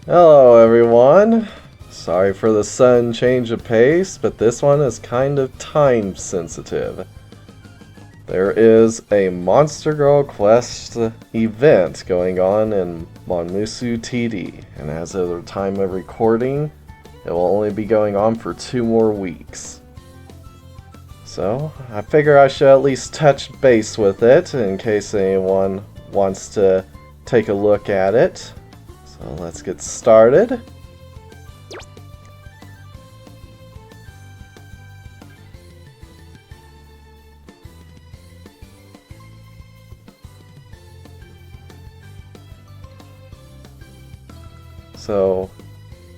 Hello everyone! Sorry for the sudden change of pace, but this one is kind of time sensitive. There is a Monster Girl Quest event going on in monmusutdx, and as of the time of recording, it will only be going on for 2 more weeks. So, I figure I should at least touch base with it in case anyone wants to take a look at it. So let's get started. So,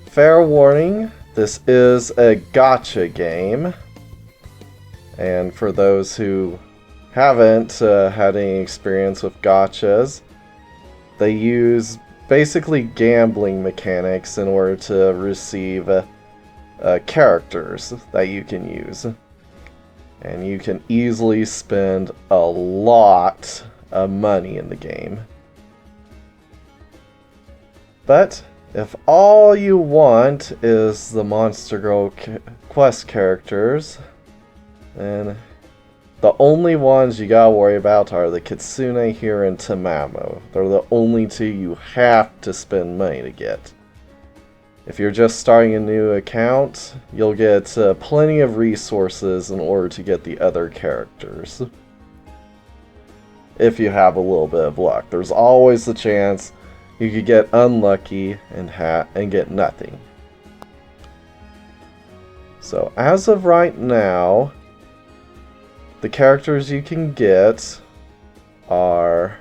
fair warning, this is a gacha game. And for those who haven't had any experience with gachas, they use basically gambling mechanics in order to receive characters that you can use. And you can easily spend a lot of money in the game. But if all you want is the Monster Girl Quest characters, then the only ones you gotta worry about are the Kitsune here and Tamamo. They're the only 2 you have to spend money to get. If you're just starting a new account, you'll get plenty of resources in order to get the other characters. If you have a little bit of luck. There's always the chance you could get unlucky and get nothing. So as of right now, the characters you can get are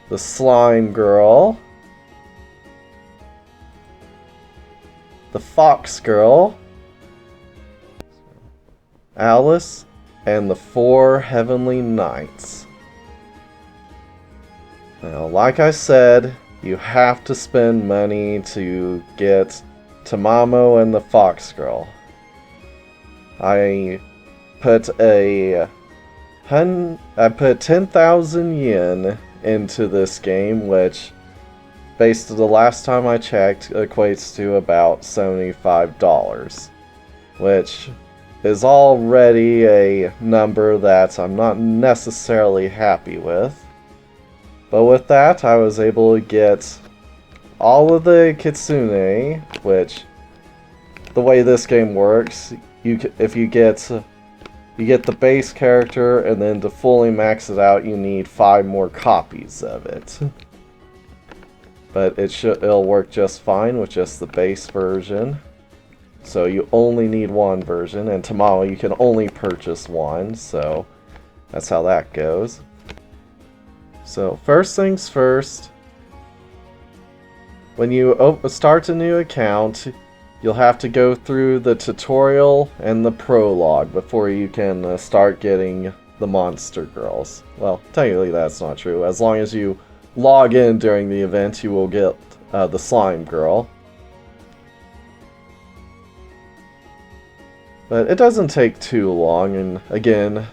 the Slime Girl, the Fox Girl, Alice, and the 4 Heavenly Knights. Now, like I said, you have to spend money to get Tamamo and the Fox Girl. I put 10,000 yen into this game, which, based on the last time I checked, equates to about $75, which is already a number that I'm not necessarily happy with. But with that, I was able to get all of the Kitsune, which, the way this game works, if you get the base character, and then to fully max it out, you need 5 more copies of it. But it'll work just fine with just the base version. So you only need 1 version, and Tamamo you can only purchase 1, so that's how that goes. So first things first, when you start a new account, you'll have to go through the tutorial and the prologue before you can start getting the Monster Girls. Well, technically that's not true. As long as you log in during the event, you will get the Slime Girl. But it doesn't take too long, and again,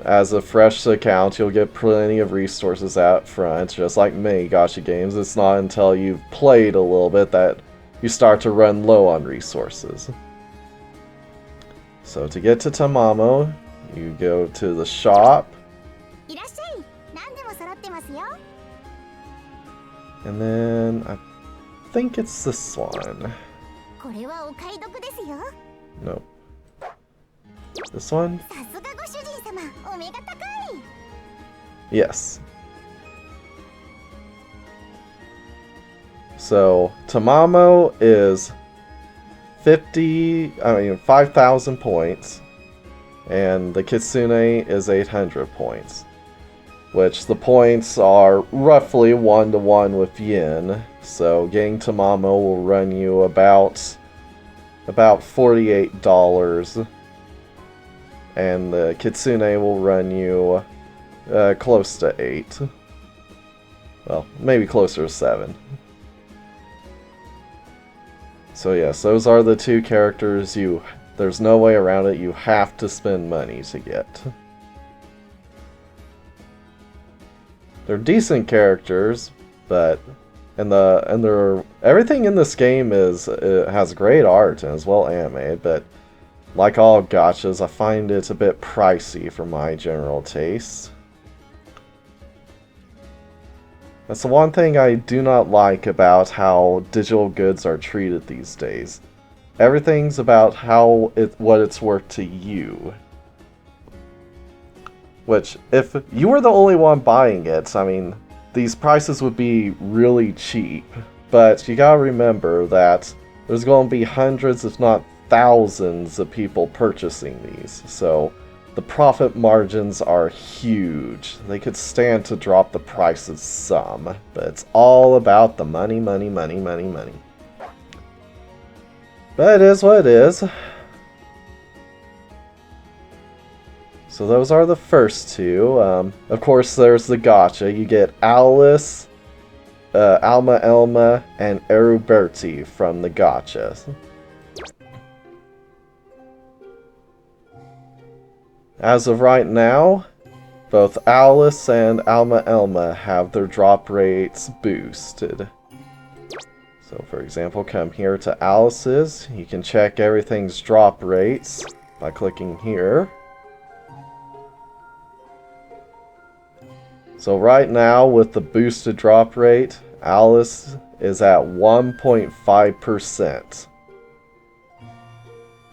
as a fresh account, you'll get plenty of resources out front. Just like many gacha games, it's not until you've played a little bit that you start to run low on resources. So to get to Tamamo, you go to the shop. And then I think it's this one. Nope. This one? Yes. So, Tamamo is 5,000 points, and the Kitsune is 800 points, which the points are roughly 1-to-1 with yen, so getting Tamamo will run you about $48, and the Kitsune will run you close to 8. Well, maybe closer to 7. So yes, those are the 2 characters there's no way around it, you have to spend money to get. They're decent characters, but everything in this game has great art and is well animated, but like all gachas, I find it a bit pricey for my general taste. That's the one thing I do not like about how digital goods are treated these days. Everything's about what it's worth to you. Which, if you were the only one buying it, I mean, these prices would be really cheap. But you gotta remember that there's going to be hundreds, if not thousands, of people purchasing these. So the profit margins are huge. They could stand to drop the prices some. But it's all about the money, money, money, money, money. But it is what it is. So those are the first two. Of course, there's the gacha. You get Alice, Alma Elma, and Eruberti from the gachas. As of right now, both Alice and Alma Elma have their drop rates boosted. So for example, come here to Alice's. You can check everything's drop rates by clicking here. So right now, with the boosted drop rate, Alice is at 1.5%.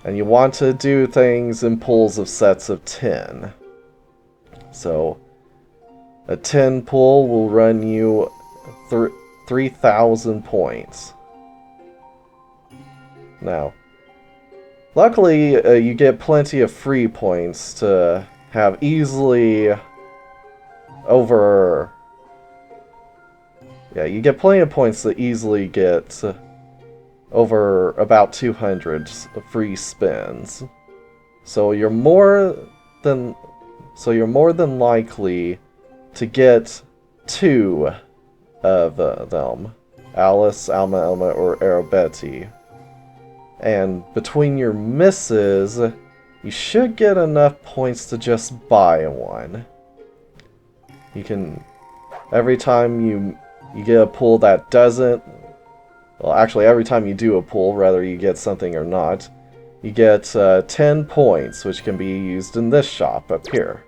And you want to do things in pools of sets of 10. So a 10 pool will run you 3,000 points. Now, luckily you get plenty of free points to have easily you get plenty of points to easily get over about 200 free spins. So you're more than likely to get 2 of them, Alice, Alma Elma, or Eruberti. And between your misses, you should get enough points to just buy one. You can, every time you get a pull that doesn't, well actually every time you do a pull, whether you get something or not, you get 10 points, which can be used in this shop up here.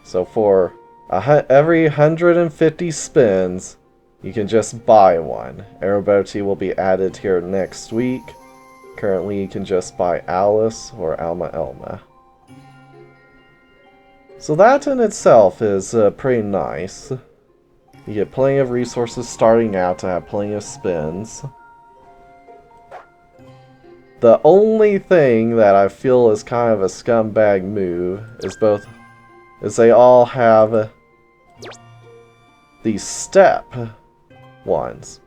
So for every 150 spins, you can just buy one. Eruberti will be added here next week. Currently you can just buy Alice or Alma Elma. So that in itself is pretty nice. You get plenty of resources starting out to have plenty of spins. The only thing that I feel is kind of a scumbag move is they all have these step ones,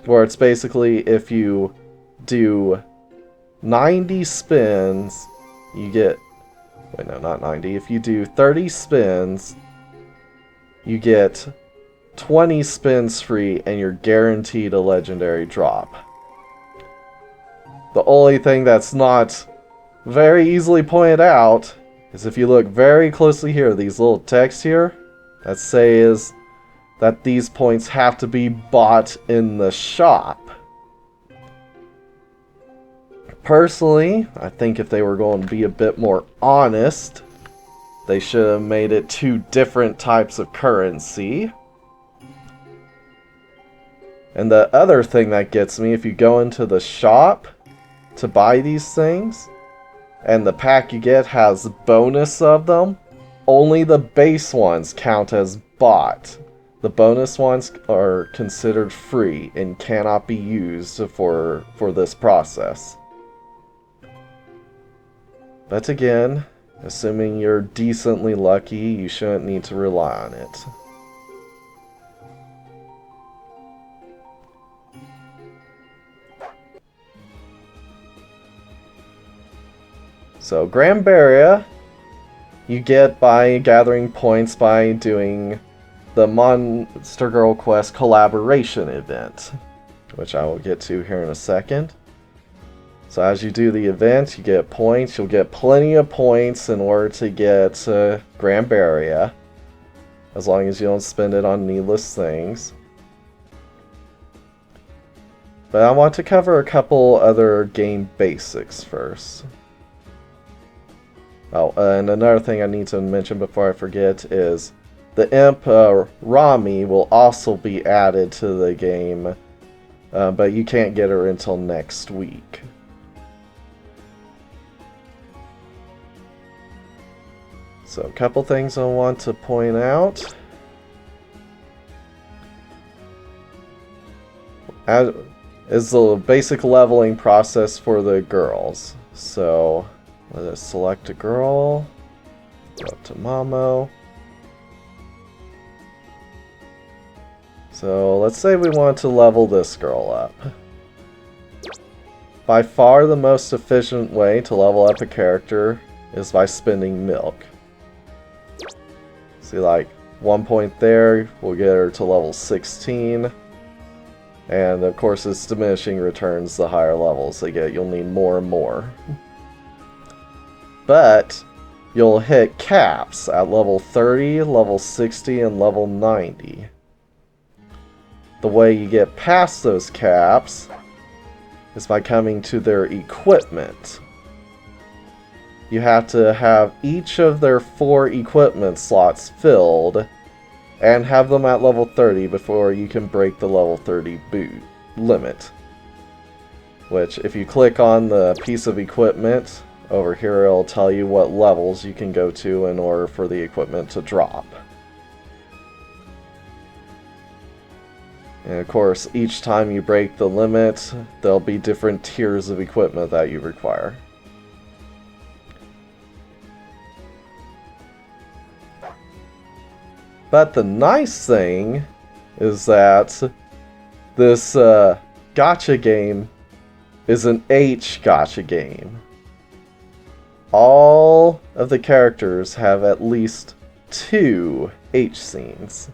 where it's basically if you do 90 spins, you get, wait no, not 90, if you do 30 spins, you get 20 spins free and you're guaranteed a legendary drop. The only thing that's not very easily pointed out is if you look very closely here, these little texts here, that says that these points have to be bought in the shop. Personally, I think if they were going to be a bit more honest, they should have made it 2 different types of currency. And the other thing that gets me, if you go into the shop to buy these things, and the pack you get has bonus of them, only the base ones count as bought. The bonus ones are considered free and cannot be used for this process. But again, assuming you're decently lucky, you shouldn't need to rely on it. So, Grand Barrier, you get by gathering points by doing the Monster Girl Quest collaboration event, which I will get to here in a second. So as you do the event, you get points. You'll get plenty of points in order to get Grand Barrier. as long as you don't spend it on needless things. But I want to cover a couple other game basics first. Oh, and another thing I need to mention before I forget is the Imp Rami will also be added to the game, but you can't get her until next week. So a couple things I want to point out. Is the basic leveling process for the girls. So let us select a girl, go up to Mamo. So let's say we want to level this girl up. By far the most efficient way to level up a character is by spending milk. See, like 1 point there will get her to level 16. And of course it's diminishing returns the higher levels they get. You'll need more and more. But you'll hit caps at level 30, level 60, and level 90. The way you get past those caps is by coming to their equipment. You have to have each of their 4 equipment slots filled and have them at level 30 before you can break the level 30 boot limit. Which, if you click on the piece of equipment, over here it'll tell you what levels you can go to in order for the equipment to drop. And of course, each time you break the limit, there'll be different tiers of equipment that you require. But the nice thing is that this gacha game is an H gacha game. All of the characters have at least 2 H scenes.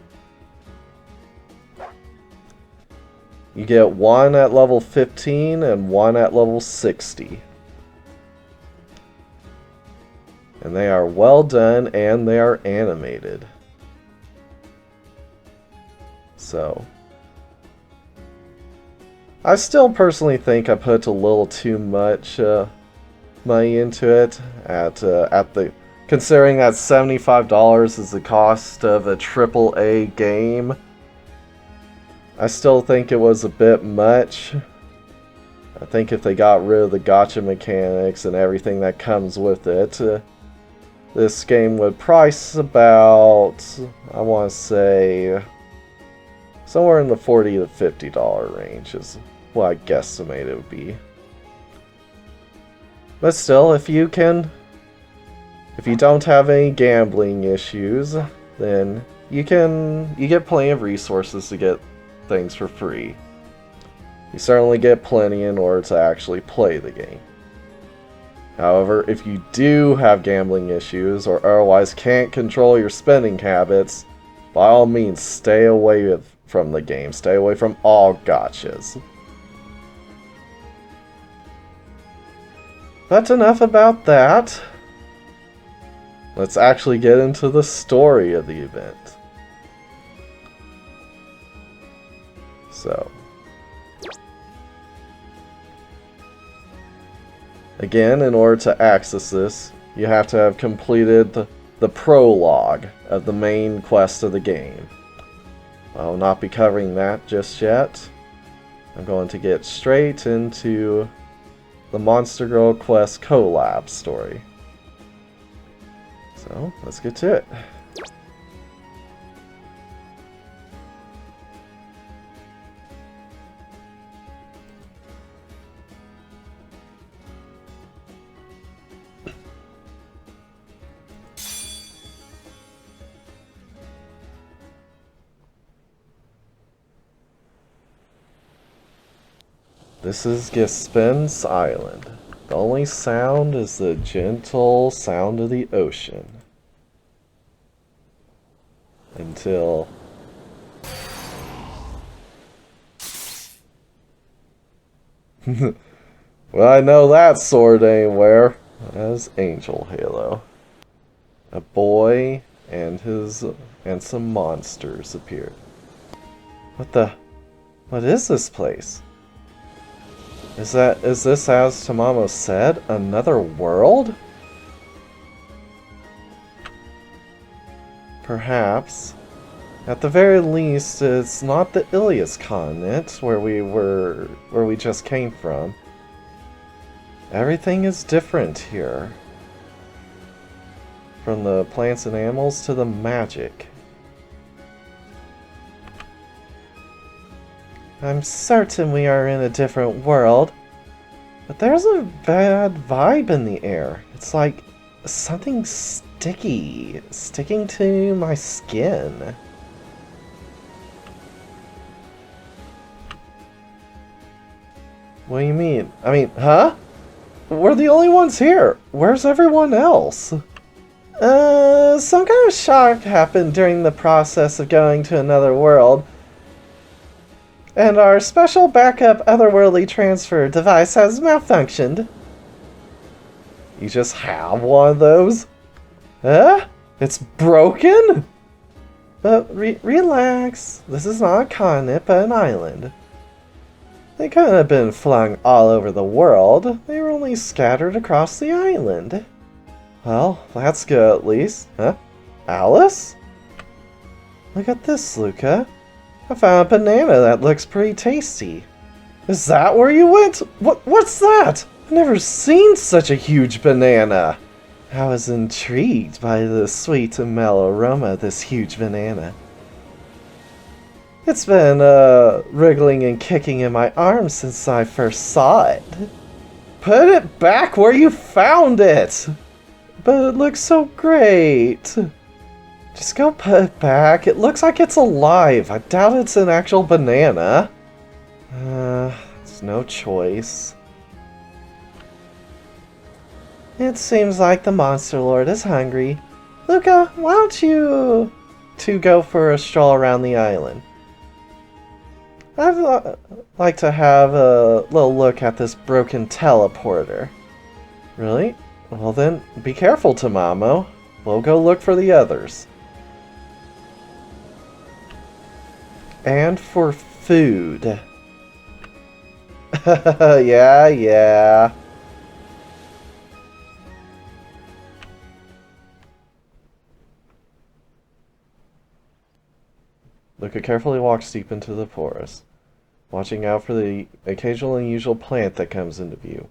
You get 1 at level 15 and 1 at level 60. And they are well done and they are animated. So, I still personally think I put a little too much money into it. Considering that $75 is the cost of a AAA game, I still think it was a bit much. I think if they got rid of the gacha mechanics and everything that comes with it, this game would price about, I want to say, somewhere in the $40 to $50 range is what I guesstimate it would be. But still, if you don't have any gambling issues, then you get plenty of resources to get things for free. You certainly get plenty in order to actually play the game. However, if you do have gambling issues or otherwise can't control your spending habits, by all means stay away from the game. Stay away from all gachas. But enough about that. Let's actually get into the story of the event. So, again, in order to access this, you have to have completed the prologue of the main quest of the game. I will not be covering that just yet. I'm going to get straight into the Monster Girl Quest collab story. So, let's get to it. This is Gaspin's Island. The only sound is the gentle sound of the ocean. Until... well, I know that sword anywhere. That's Angel Halo. A boy and some monsters appeared. What is this place? Is this, as Tamamo said, another world? Perhaps. At the very least, it's not the Ilias continent where we just came from. Everything is different here. From the plants and animals to the magic. I'm certain we are in a different world, but there's a bad vibe in the air. It's like something sticky, sticking to my skin. What do you mean? I mean, huh? We're the only ones here. Where's everyone else? Some kind of shock happened during the process of going to another world. And our special backup otherworldly transfer device has malfunctioned. You just have one of those? Huh? It's broken? But relax. This is not a continent, but an island. They couldn't have been flung all over the world. They were only scattered across the island. Well, that's good at least. Huh? Alice? Look at this, Luca. I found a banana that looks pretty tasty. Is that where you went? What's that? I've never seen such a huge banana. I was intrigued by the sweet and mellow aroma of this huge banana. It's been wriggling and kicking in my arms since I first saw it. Put it back where you found it! But it looks so great. Just go put it back. It looks like it's alive. I doubt it's an actual banana. There's no choice. It seems like the Monster Lord is hungry. Luca, why don't you two go for a stroll around the island? I'd like to have a little look at this broken teleporter. Really? Well then, be careful, Tamamo. We'll go look for the others. And for food. Yeah. Luca carefully walks deep into the forest, watching out for the occasional unusual plant that comes into view,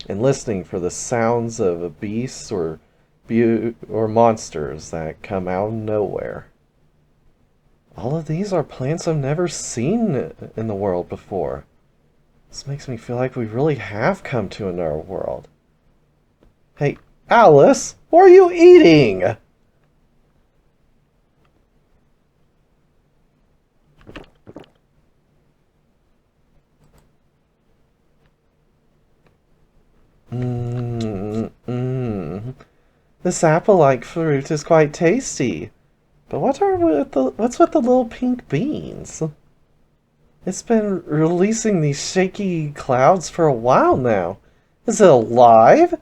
and listening for the sounds of beasts or monsters that come out of nowhere. All of these are plants I've never seen in the world before. This makes me feel like we really have come to another world. Hey, Alice, what are you eating? This apple-like fruit is quite tasty. But what's with the little pink beans? It's been releasing these shaky clouds for a while now. Is it alive?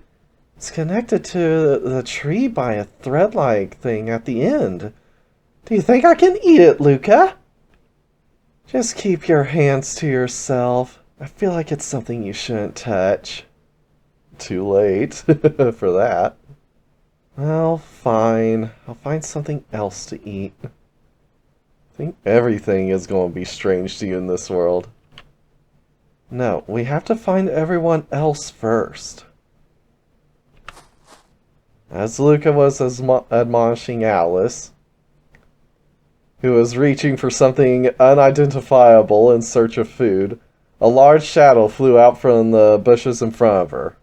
It's connected to the tree by a thread-like thing at the end. Do you think I can eat it, Luca? Just keep your hands to yourself. I feel like it's something you shouldn't touch. Too late for that. Well, fine. I'll find something else to eat. I think everything is going to be strange to you in this world. No, we have to find everyone else first. As Luca was admonishing Alice, who was reaching for something unidentifiable in search of food, a large shadow flew out from the bushes in front of her.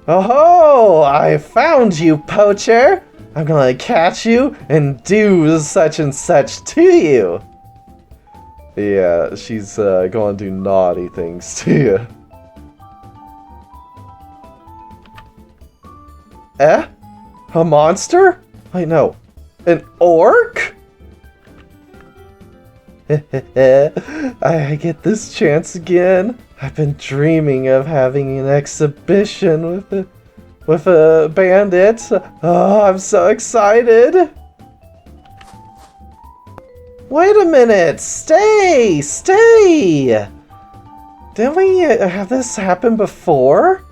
Oh-ho! I found you, poacher! I'm gonna catch you and do such and such to you! Yeah, she's gonna do naughty things to you. Eh? A monster? Wait, no. An orc? I get this chance again. I've been dreaming of having an exhibition with a bandit. Oh, I'm so excited. Wait a minute! Stay! Stay! Didn't we have this happen before?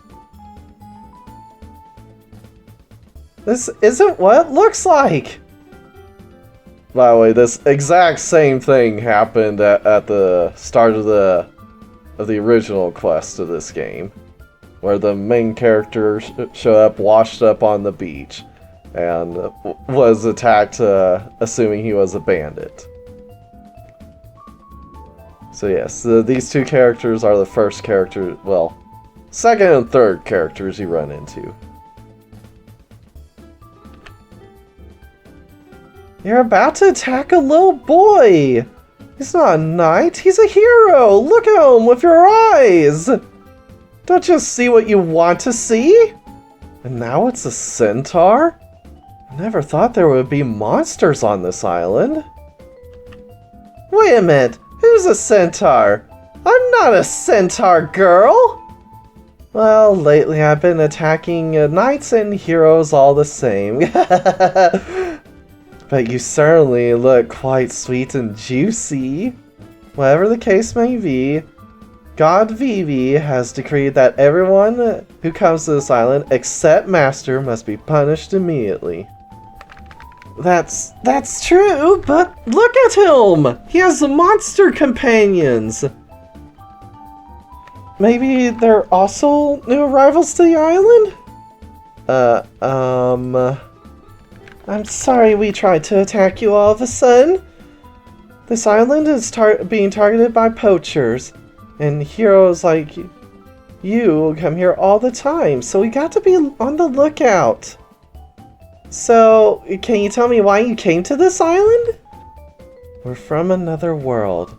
This isn't what it looks like! By the way, this exact same thing happened at the start of the original quest of this game, where the main character showed up, washed up on the beach, and was attacked, assuming he was a bandit. So yes, these two characters are the first characters, well, second and third characters you run into. You're about to attack a little boy! He's not a knight, he's a hero! Look at him with your eyes! Don't just see what you want to see? And now it's a centaur? I never thought there would be monsters on this island. Wait a minute, who's a centaur? I'm not a centaur, girl! Well, lately I've been attacking knights and heroes all the same. But you certainly look quite sweet and juicy. Whatever the case may be, God Vivi has decreed that everyone who comes to this island except Master must be punished immediately. That's true, but look at him! He has monster companions! Maybe they're also new arrivals to the island? I'm sorry we tried to attack you all of a sudden. This island is being targeted by poachers, and heroes like you come here all the time, so we got to be on the lookout. So, can you tell me why you came to this island? We're from another world.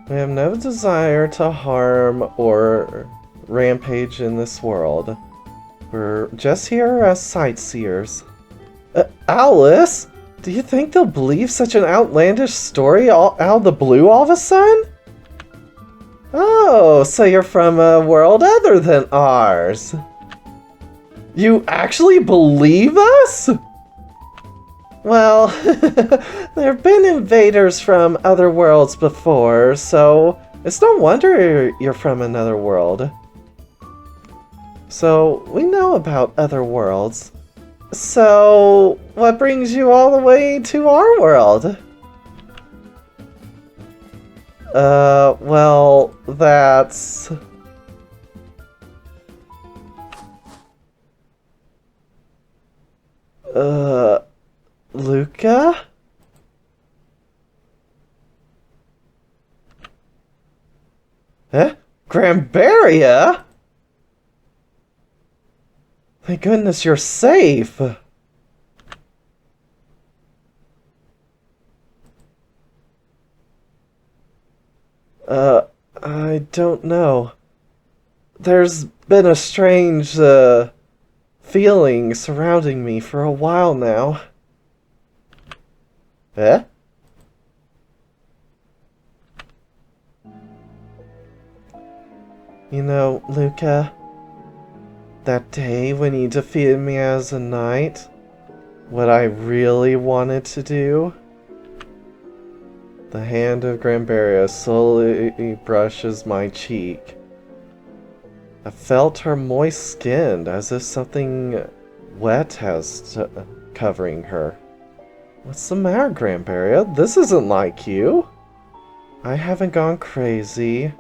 We have no desire to harm or rampage in this world. We're just here as sightseers. Alice? Do you think they'll believe such an outlandish story out of the blue all of a sudden? Oh, so you're from a world other than ours. You actually believe us? Well, there have been invaders from other worlds before, so it's no wonder you're from another world. So, we know about other worlds. So, what brings you all the way to our world? Well, that's... Luca? Eh? Grambaria? Thank goodness you're safe! I don't know. There's been a strange, feeling surrounding me for a while now. Eh? You know, Luca, that day when you defeated me as a knight, what I really wanted to do? The hand of Grambaria slowly brushes my cheek. I felt her moist skin, as if something wet has covering her. What's the matter, Grambaria? This isn't like you. I haven't gone crazy.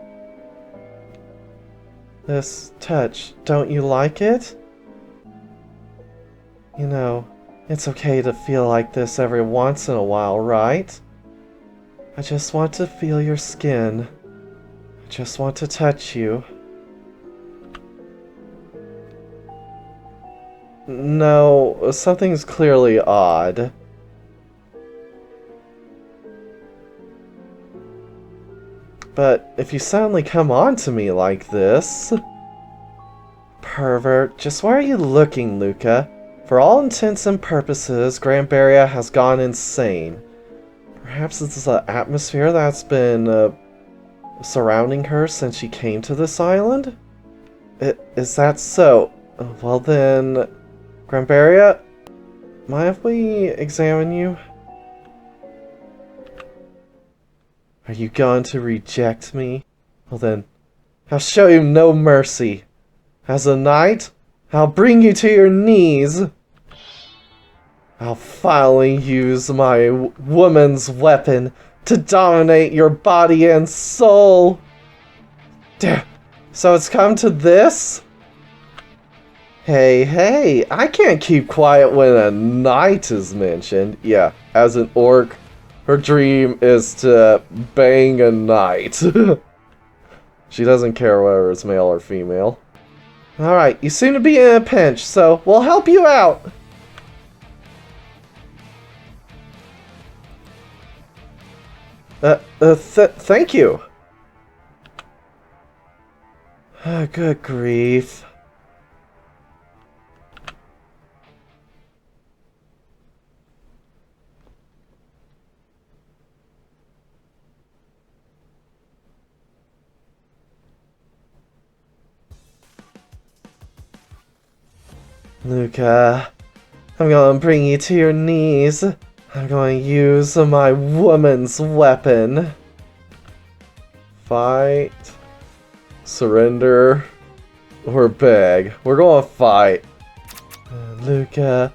This touch, don't you like it? You know, it's okay to feel like this every once in a while, right? I just want to feel your skin. I just want to touch you. No, something's clearly odd. But if you suddenly come on to me like this... Pervert, just why are you looking, Luca? For all intents and purposes, Grambaria has gone insane. Perhaps it's the atmosphere that's been surrounding her since she came to this island? Is that so? Well then, Grambaria, mind if we examine you? Are you going to reject me? Well then, I'll show you no mercy. As a knight, I'll bring you to your knees. I'll finally use my woman's weapon to dominate your body and soul. Damn. So it's come to this? Hey, I can't keep quiet when a knight is mentioned. Yeah, as an orc, her dream is to bang a knight. She doesn't care whether it's male or female. Alright, you seem to be in a pinch, so we'll help you out. Thank you. Good grief. Luca, I'm gonna bring you to your knees. I'm going to use my woman's weapon. Fight, surrender, or beg. We're going to fight. Luca.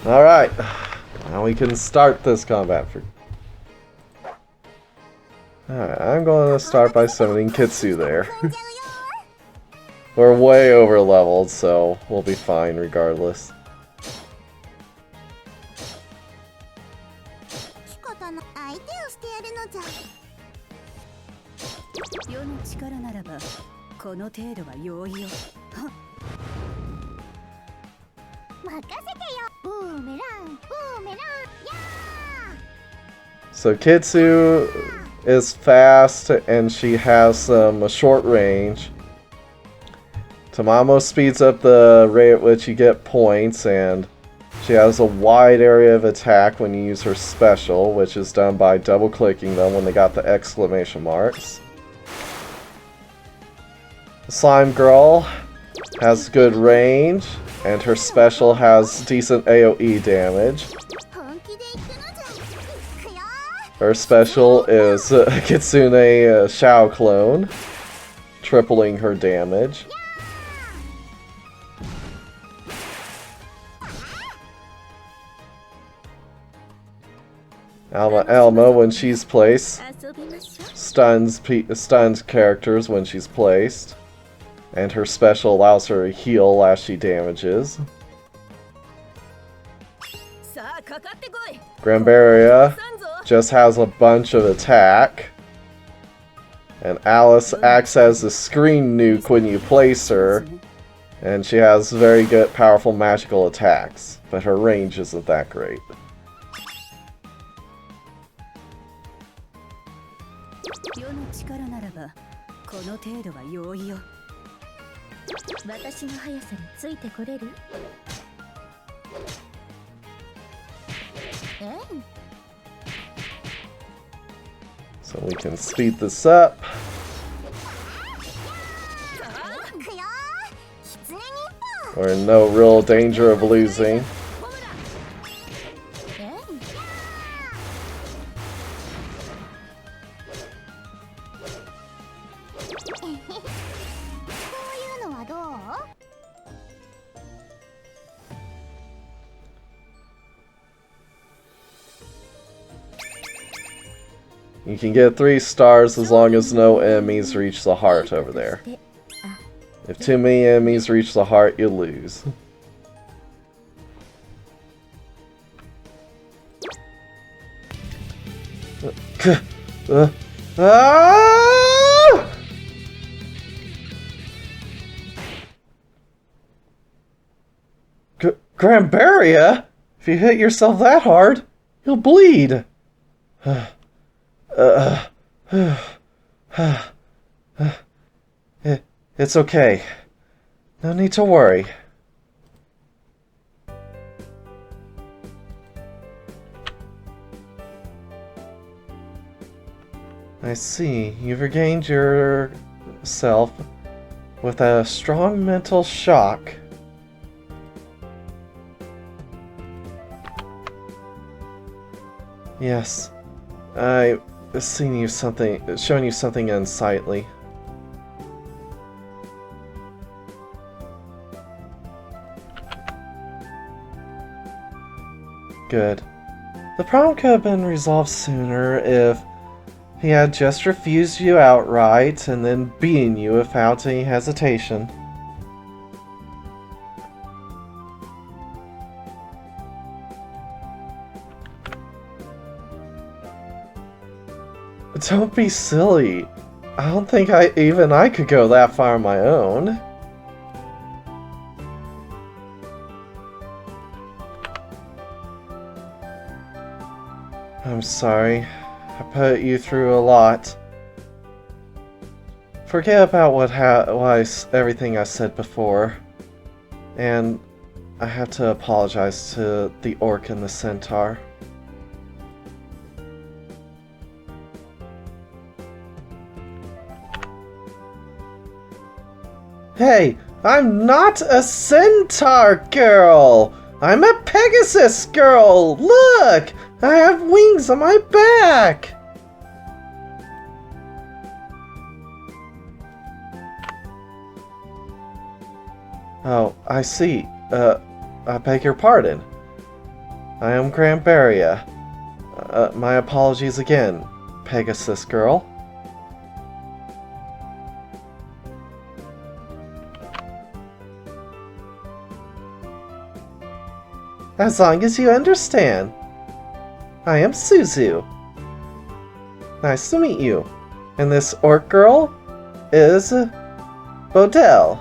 Alright, now we can start this combat. Alright, I'm going to start by summoning Kitsu there. We're way over leveled, so we'll be fine regardless. So Kitsu is fast and she has some short range. Tamamo speeds up the rate at which you get points, and she has a wide area of attack when you use her special, which is done by double-clicking them when they got the exclamation marks. Slime Girl has good range, and her special has decent AoE damage. Her special is Kitsune Shao clone, tripling her damage. Alma, when she's placed, stuns characters when she's placed, and her special allows her to heal as she damages. Grambaria just has a bunch of attack, and Alice acts as a screen nuke when you place her, and she has very good, powerful magical attacks, but her range isn't that great. So we can speed this up. We're in no real danger of losing. You can get 3 stars as long as no enemies reach the heart over there. If too many enemies reach the heart, you lose. Grambaria? If you hit yourself that hard, you'll bleed. It's okay. No need to worry. I see. You've regained yourself with a strong mental shock. Yes, I've seen you showing you something unsightly. Good. The problem could have been resolved sooner if he had just refused you outright and then beaten you without any hesitation. Don't be silly. I don't think even I could go that far on my own. I'm sorry. I put you through a lot. Forget about everything I said before. And I have to apologize to the orc and the centaur. Hey, I'm not a centaur girl! I'm a Pegasus girl! Look! I have wings on my back! Oh, I see. I beg your pardon. I am Granbaria. My apologies again, Pegasus girl. As long as you understand. I am Suzu. Nice to meet you. And this orc girl is Bodell.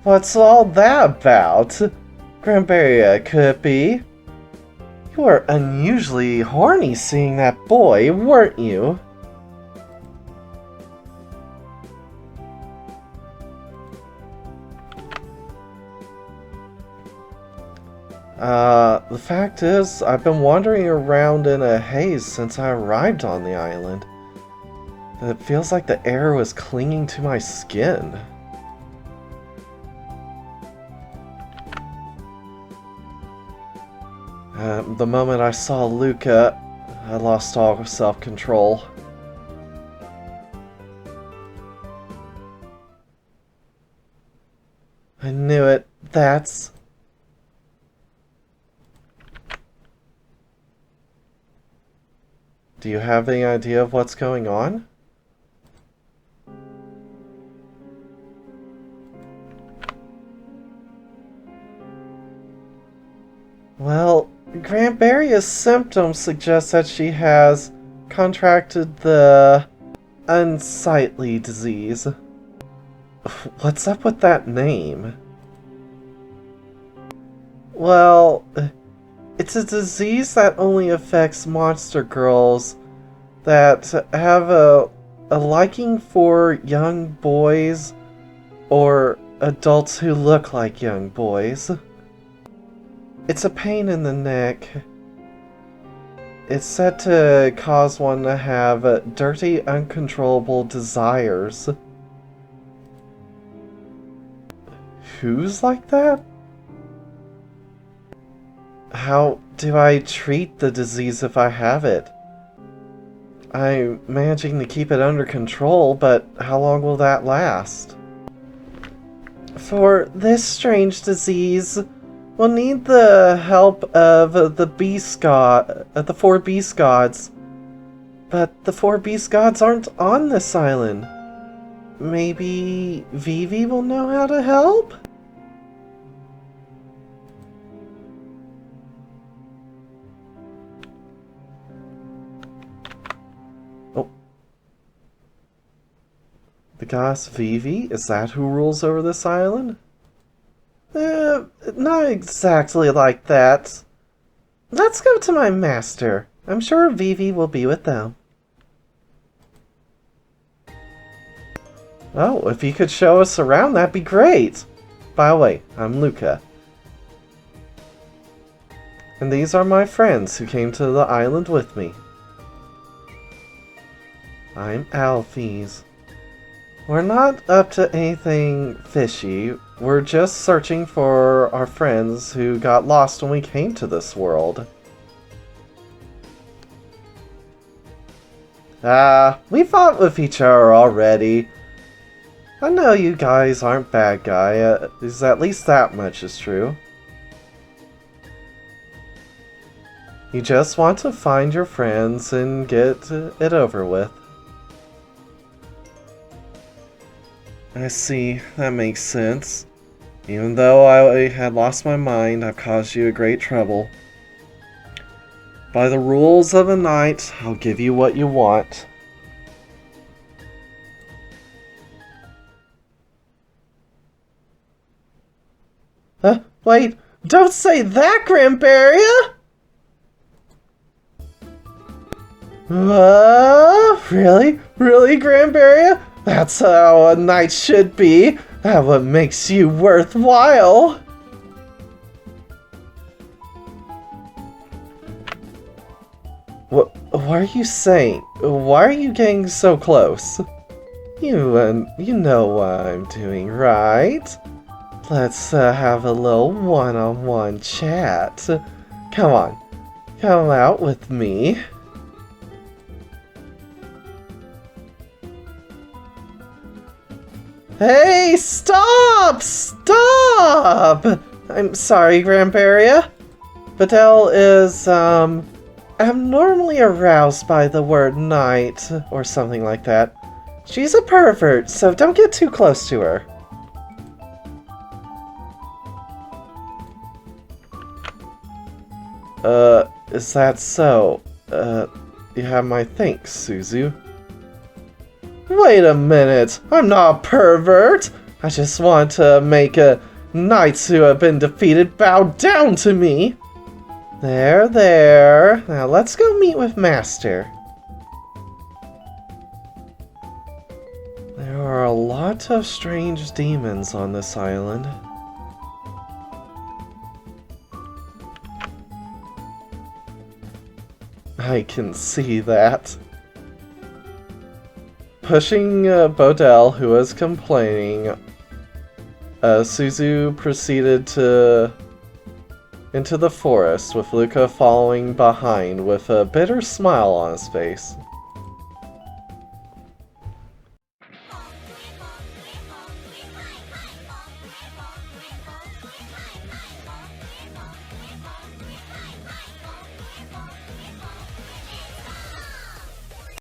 What's all that about? Granbaria, could it be? You were unusually horny seeing that boy, weren't you? The fact is, I've been wandering around in a haze since I arrived on the island. It feels like the air was clinging to my skin. The moment I saw Luca, I lost all self-control. I knew it. That's... Do you have any idea of what's going on? Well, Granbaria's symptoms suggest that she has contracted the unsightly disease. What's up with that name? Well, it's a disease that only affects monster girls that have a liking for young boys or adults who look like young boys. It's a pain in the neck. It's said to cause one to have dirty, uncontrollable desires. Who's like that? How do I treat the disease if I have it? I'm managing to keep it under control, but how long will that last? For this strange disease, we'll need the help of the 4 beast gods. But the 4 beast gods aren't on this island. Maybe Vivi will know how to help? Oh. The goddess Vivi? Is that who rules over this island? Not exactly like that. Let's go to my master. I'm sure Vivi will be with them. Oh, if you could show us around, that'd be great. By the way, I'm Luca. And these are my friends who came to the island with me. I'm Alphys. We're not up to anything fishy. We're just searching for our friends who got lost when we came to this world. We fought with each other already. I know you guys aren't bad guys, at least that much is true. You just want to find your friends and get it over with. I see, that makes sense. Even though I had lost my mind, I've caused you a great trouble. By the rules of the night, I'll give you what you want. Wait, don't say that, Grambaria! Really? Really, Grambaria? That's how a night should be. That's what makes you worthwhile. What are you saying? Why are you getting so close? You know what I'm doing, right? Let's have a little one-on-one chat. Come on, come out with me. Hey, stop! Stop! I'm sorry, Grambaria. Videl is, abnormally aroused by the word night, or something like that. She's a pervert, so don't get too close to her. Is that so? You have my thanks, Suzu. Wait a minute, I'm not a pervert! I just want to make knights who have been defeated bow down to me! There. Now let's go meet with Master. There are a lot of strange demons on this island. I can see that. Pushing Bodel, who was complaining, Suzu proceeded into the forest, with Luca following behind with a bitter smile on his face.